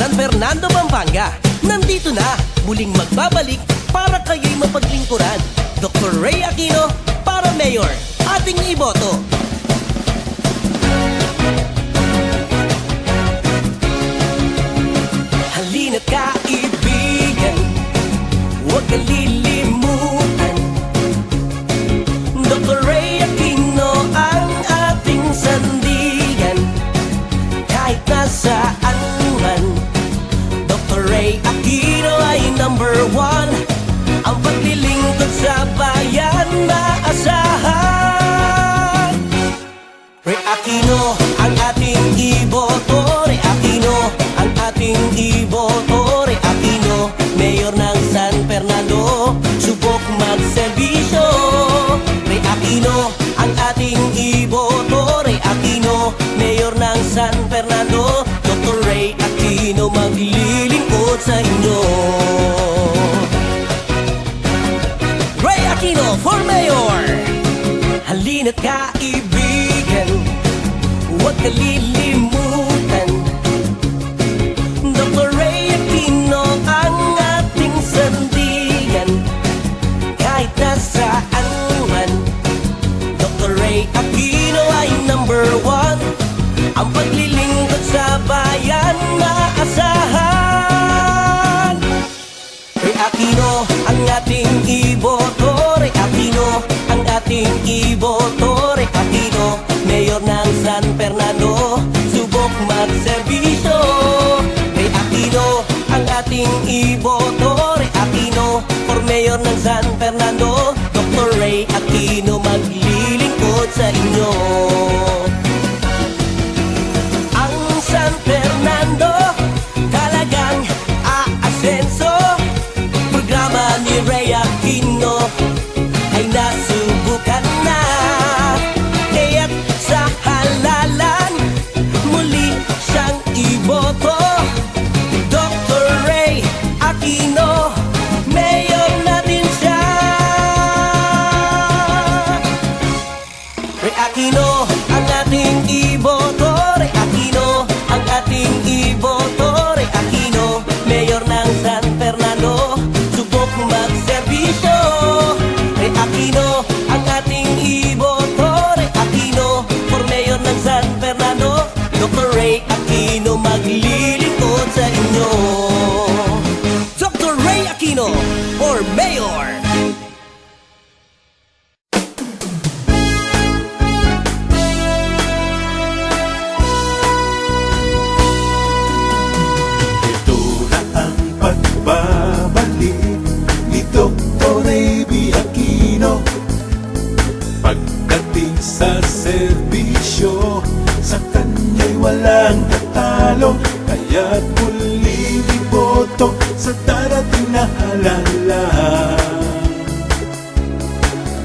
San Fernando, Pampanga. Nandito na, muling magbabalik para kayo'y mapaglingkuran. Dr. Ray Aquino para Mayor, ating iboto. Halina't kaibigan, huwag ka lilimutan. Dr. Ray Aquino ang ating sandigan. Kahit nasaan man, Dr. Ray Aquino ay #1. Ang paglilingkod sa bayan maasahan. Ray Aquino ang ating iboto. Ray Aquino ang ating iboto. Ray Aquino, Mayor ng San Fernando, subok magserbisyo. Ray Aquino ang ating iboto. Ray Aquino, Mayor ng San Fernando. Dr. Ray Aquino maglilingkod sa inyo. Ray Aquino for Mayor. Halina't kaibigan, huwag ka lilimutan. Dr. Ray Aquino ang ating sandigan. Kahit nasaan man, Dr. Ray Aquino ay #1. Ang paglilingkod sa bayan maasahan. Ray Aquino ang ating iboto. Ray Aquino ang ating iboto. Ray Aquino, Mayor ng San Fernando, subok magserbisyo. Ray Aquino ang ating iboto. Ray Aquino for Mayor ng San Fernando. Dr. Ray Aquino maglilingkod sa inyo. Ang San Fernando talagang aasenso. Programa ni Ray Aquino ay nasubukan na. Kaya't sa halalan, muli siyang iboto. Dr. Ray Aquino, Mayor natin siya. Ray Aquino ang ating iboto. Ray Aquino ang ating iboto. Ray Aquino, Mayor ng San Fernando, subok magserbisyo. Ray Aquino ang ating iboto. Ray Aquino for Mayor ng San Fernando. Dr. Ray Aquino maglilingkod sa inyo. Dr. Ray Aquino for Mayor. Ito na ang pagbabalik ni Dr. Ray Aquino. Pagdating sa serbisyo, sa kanya'y walang katalo. Kaya't muling iboto sa darating na halalan.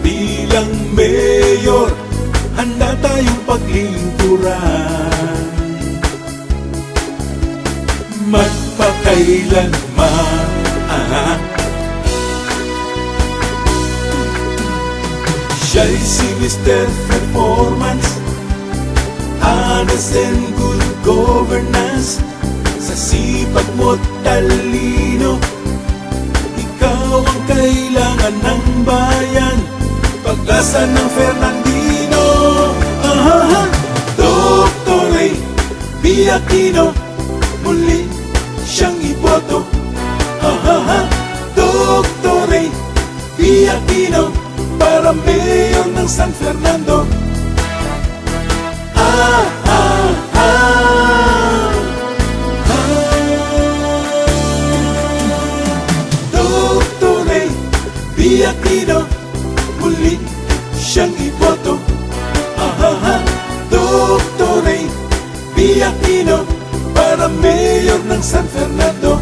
Bilang mayor, handa tayong paglingkuran. Magpakailanman siya'y si Mr. Performance, honest and good governance. Sa sipag mo't talino, ikaw ang kailangan ng bayan. Pag-asa ng Fernandino. Dr. Ray Aquino, muli siyang iboto. Dr. Ray Aquino para Mayor ng San Fernando. Dr. Ray Aquino, muli siyang iboto. Dr. Ray Aquino para Mayor ng San Fernando.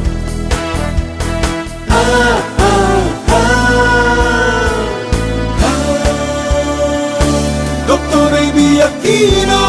Dr. Ray Aquino.